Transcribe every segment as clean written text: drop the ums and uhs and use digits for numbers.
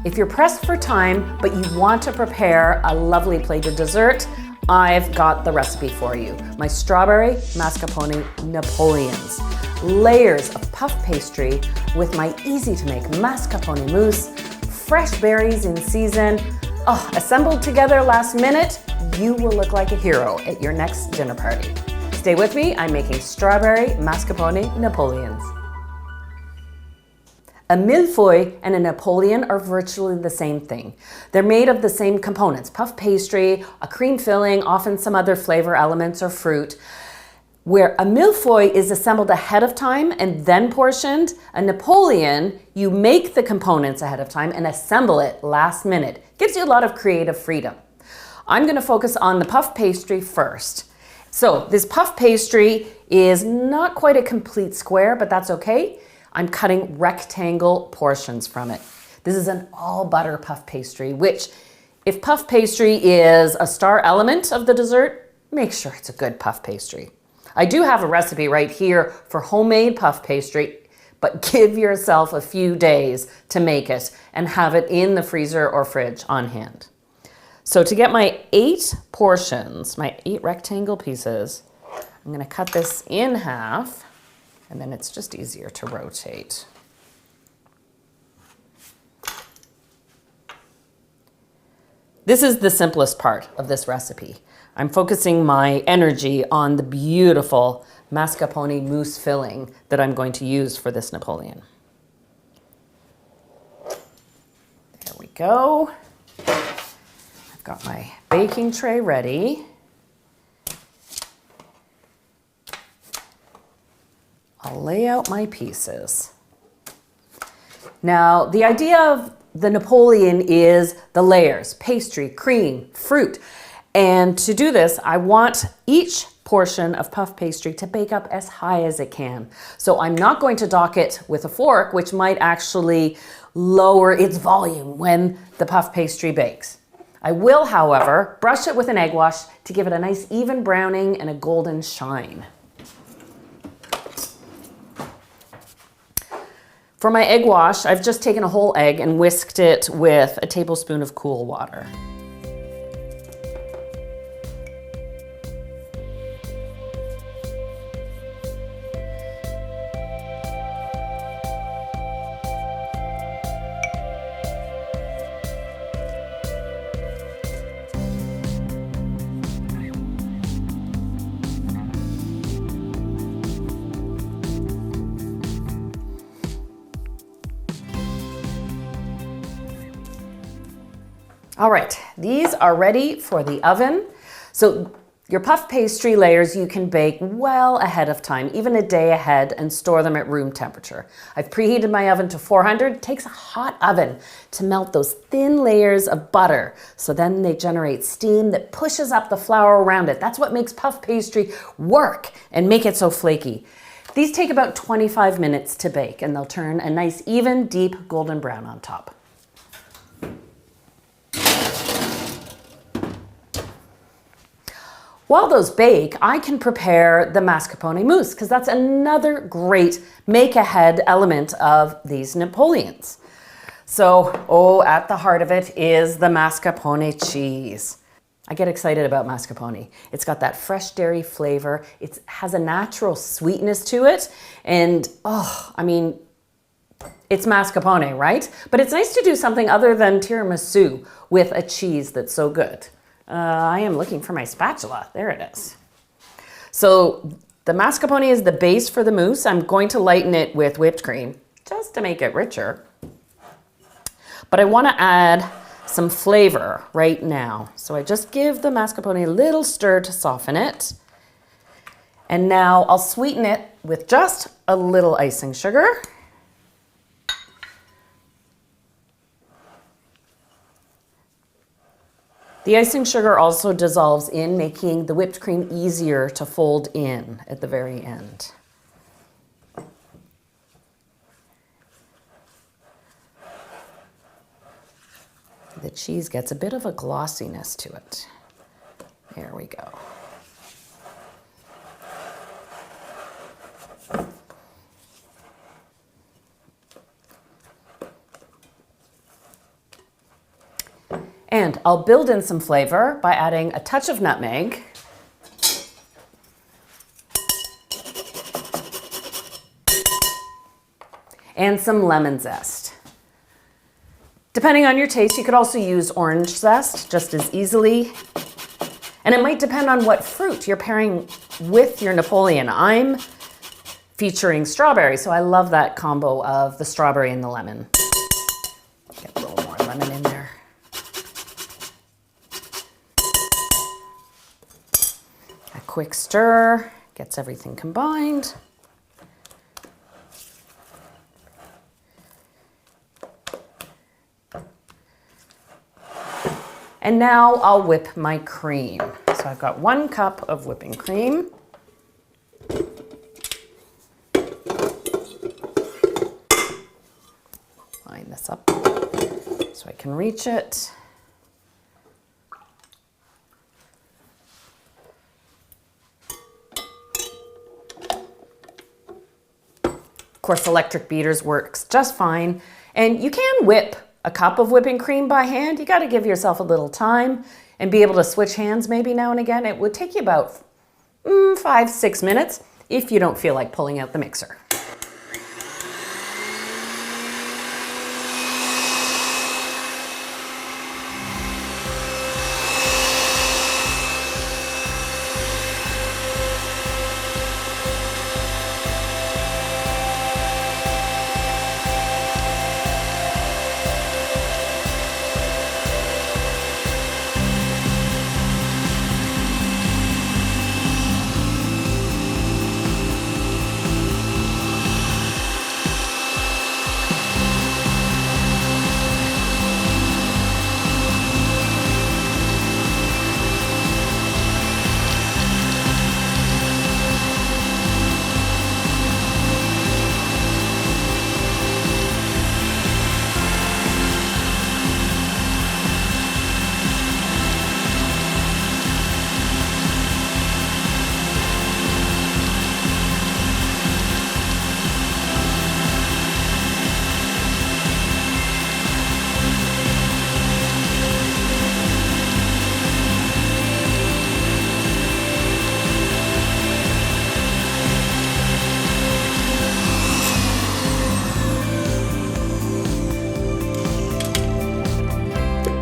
If you're pressed for time, but you want to prepare a lovely plated dessert, I've got the recipe for you. My strawberry mascarpone Napoleons. Layers of puff pastry with my easy to make mascarpone mousse, fresh berries in season. Oh, assembled together last minute, you will look like a hero at your next dinner party. Stay with me, I'm making strawberry mascarpone Napoleons. A millefeuille and a Napoleon are virtually the same thing. They're made of the same components, puff pastry, a cream filling, often some other flavor elements or fruit. Where a millefeuille is assembled ahead of time and then portioned, a Napoleon, you make the components ahead of time and assemble it last minute. Gives you a lot of creative freedom. I'm gonna focus on the puff pastry first. So this puff pastry is not quite a complete square, but that's okay. I'm cutting rectangle portions from it. This is an all butter puff pastry, which if puff pastry is a star element of the dessert, make sure it's a good puff pastry. I do have a recipe right here for homemade puff pastry, but give yourself a few days to make it and have it in the freezer or fridge on hand. So to get my 8 portions, my 8 rectangle pieces, I'm gonna cut this in half. And then it's just easier to rotate. This is the simplest part of this recipe. I'm focusing my energy on the beautiful mascarpone mousse filling that I'm going to use for this Napoleon. There we go. I've got my baking tray ready. I'll lay out my pieces. Now, the idea of the Napoleon is the layers, pastry, cream, fruit. And to do this, I want each portion of puff pastry to bake up as high as it can. So I'm not going to dock it with a fork, which might actually lower its volume when the puff pastry bakes. I will, however, brush it with an egg wash to give it a nice even browning and a golden shine. For my egg wash, I've just taken a whole egg and whisked it with a tablespoon of cool water. All right, these are ready for the oven. So your puff pastry layers you can bake well ahead of time, even a day ahead, and store them at room temperature. I've preheated my oven to 400. It takes a hot oven to melt those thin layers of butter. So then they generate steam that pushes up the flour around it. That's what makes puff pastry work and make it so flaky. These take about 25 minutes to bake, and they'll turn a nice, even, deep golden brown on top. While those bake, I can prepare the mascarpone mousse, because that's another great make-ahead element of these Napoleons. So, at the heart of it is the mascarpone cheese. I get excited about mascarpone. It's got that fresh dairy flavor. It has a natural sweetness to it. And, it's mascarpone, right? But it's nice to do something other than tiramisu with a cheese that's so good. I am looking for my spatula. There it is. So the mascarpone is the base for the mousse. I'm going to lighten it with whipped cream just to make it richer. But I want to add some flavor right now. So I just give the mascarpone a little stir to soften it. And now I'll sweeten it with just a little icing sugar. The icing sugar also dissolves in, making the whipped cream easier to fold in at the very end. The cheese gets a bit of a glossiness to it. There we go. And I'll build in some flavor by adding a touch of nutmeg, and some lemon zest. Depending on your taste, you could also use orange zest just as easily. And it might depend on what fruit you're pairing with your Napoleon. I'm featuring strawberry, so I love that combo of the strawberry and the lemon. Get a little more lemon in there. A quick stir gets everything combined. And now I'll whip my cream. So I've got 1 cup of whipping cream. Line this up so I can reach it. Of course, electric beaters works just fine. And you can whip a cup of whipping cream by hand. You got to give yourself a little time and be able to switch hands maybe now and again. It would take you about 5-6 minutes if you don't feel like pulling out the mixer.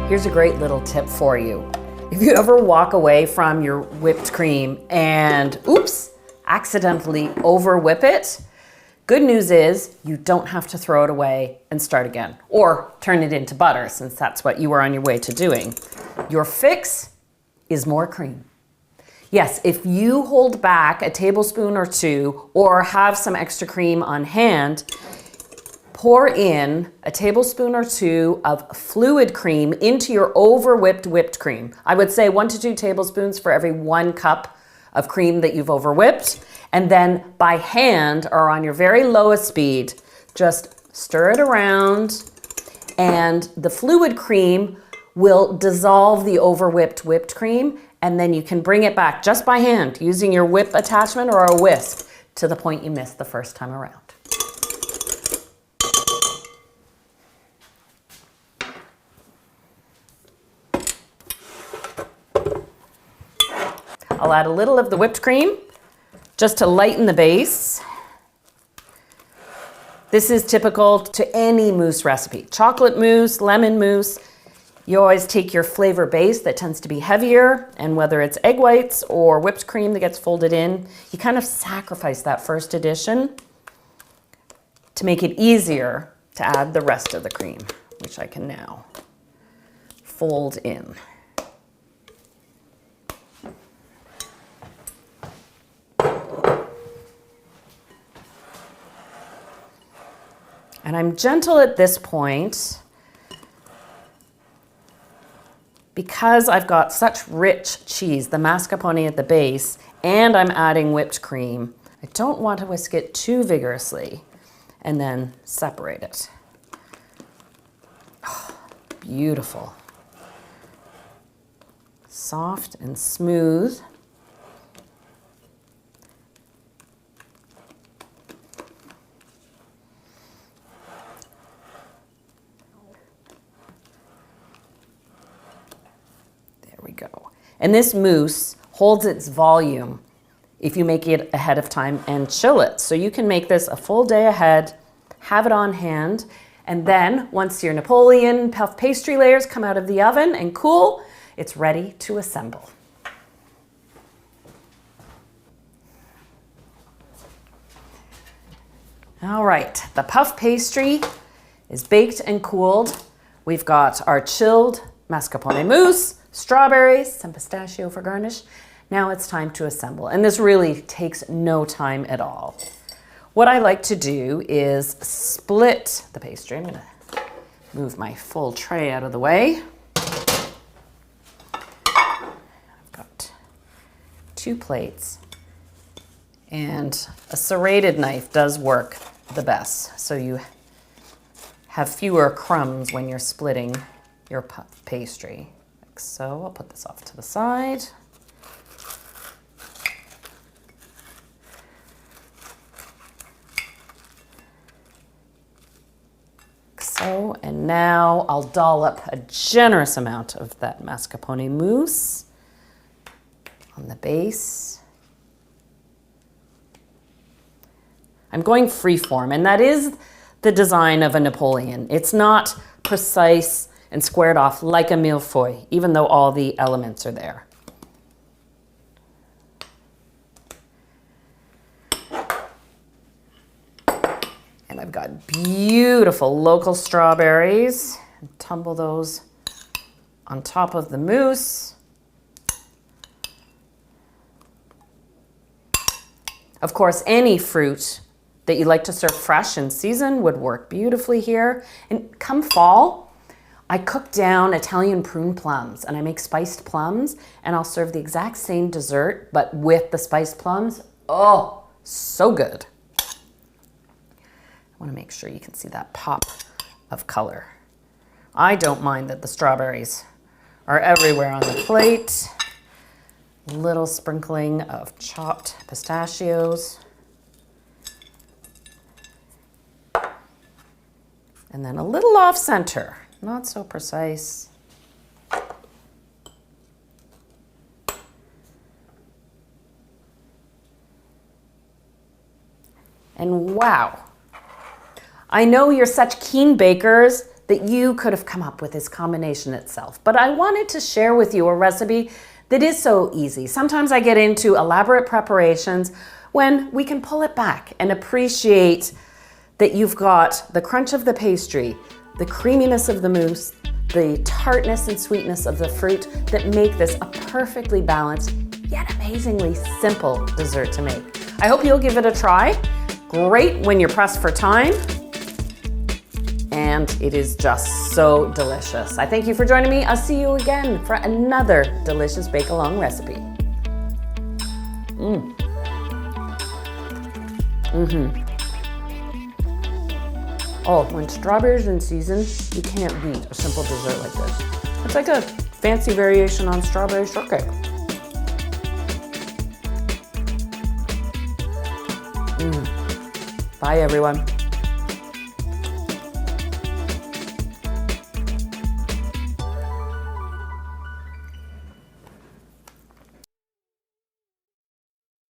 Here's a great little tip for you. If you ever walk away from your whipped cream and, oops, accidentally over whip it, good news is you don't have to throw it away and start again, or turn it into butter since that's what you were on your way to doing. Your fix is more cream. Yes, if you hold back a tablespoon or 2 or have some extra cream on hand, pour in a tablespoon or 2 of fluid cream into your over-whipped whipped cream. I would say 1 to 2 tablespoons for every 1 cup of cream that you've over-whipped. And then by hand or on your very lowest speed, just stir it around, and the fluid cream will dissolve the over-whipped whipped cream, and then you can bring it back just by hand using your whip attachment or a whisk to the point you missed the first time around. I'll add a little of the whipped cream just to lighten the base. This is typical to any mousse recipe. Chocolate mousse, lemon mousse. You always take your flavor base that tends to be heavier, and whether it's egg whites or whipped cream that gets folded in, you kind of sacrifice that first addition to make it easier to add the rest of the cream, which I can now fold in. And I'm gentle at this point because I've got such rich cheese, the mascarpone at the base, and I'm adding whipped cream. I don't want to whisk it too vigorously and then separate it. Oh, beautiful. Soft and smooth. go. And this mousse holds its volume if you make it ahead of time and chill it. So you can make this a full day ahead, have it on hand, and then once your Napoleon puff pastry layers come out of the oven and cool, it's ready to assemble. All right, the puff pastry is baked and cooled. We've got our chilled mascarpone mousse, strawberries, some pistachio for garnish. Now it's time to assemble, and this really takes no time at all. What I like to do is split the pastry. I'm gonna move my full tray out of the way. I've got 2 plates, and a serrated knife does work the best, so you have fewer crumbs when you're splitting your puff pastry. Like so. I'll put this off to the side. So, and now I'll dollop a generous amount of that mascarpone mousse on the base. I'm going freeform, and that is the design of a Napoleon. It's not precise and squared off like a millefeuille, even though all the elements are there. And I've got beautiful local strawberries. Tumble those on top of the mousse. Of course, any fruit that you like to serve fresh in season would work beautifully here. And come fall, I cook down Italian prune plums, and I make spiced plums, and I'll serve the exact same dessert, but with the spiced plums. Oh, so good. I want to make sure you can see that pop of color. I don't mind that the strawberries are everywhere on the plate. Little sprinkling of chopped pistachios. And then a little off center, not so precise. And wow, I know you're such keen bakers that you could have come up with this combination itself, but I wanted to share with you a recipe that is so easy. Sometimes I get into elaborate preparations when we can pull it back and appreciate that you've got the crunch of the pastry, the creaminess of the mousse, the tartness and sweetness of the fruit that make this a perfectly balanced, yet amazingly simple dessert to make. I hope you'll give it a try. Great when you're pressed for time. And it is just so delicious. I thank you for joining me. I'll see you again for another delicious bake-along recipe. Oh, when strawberries are in season, you can't beat a simple dessert like this. It's like a fancy variation on strawberry shortcake. Bye, everyone.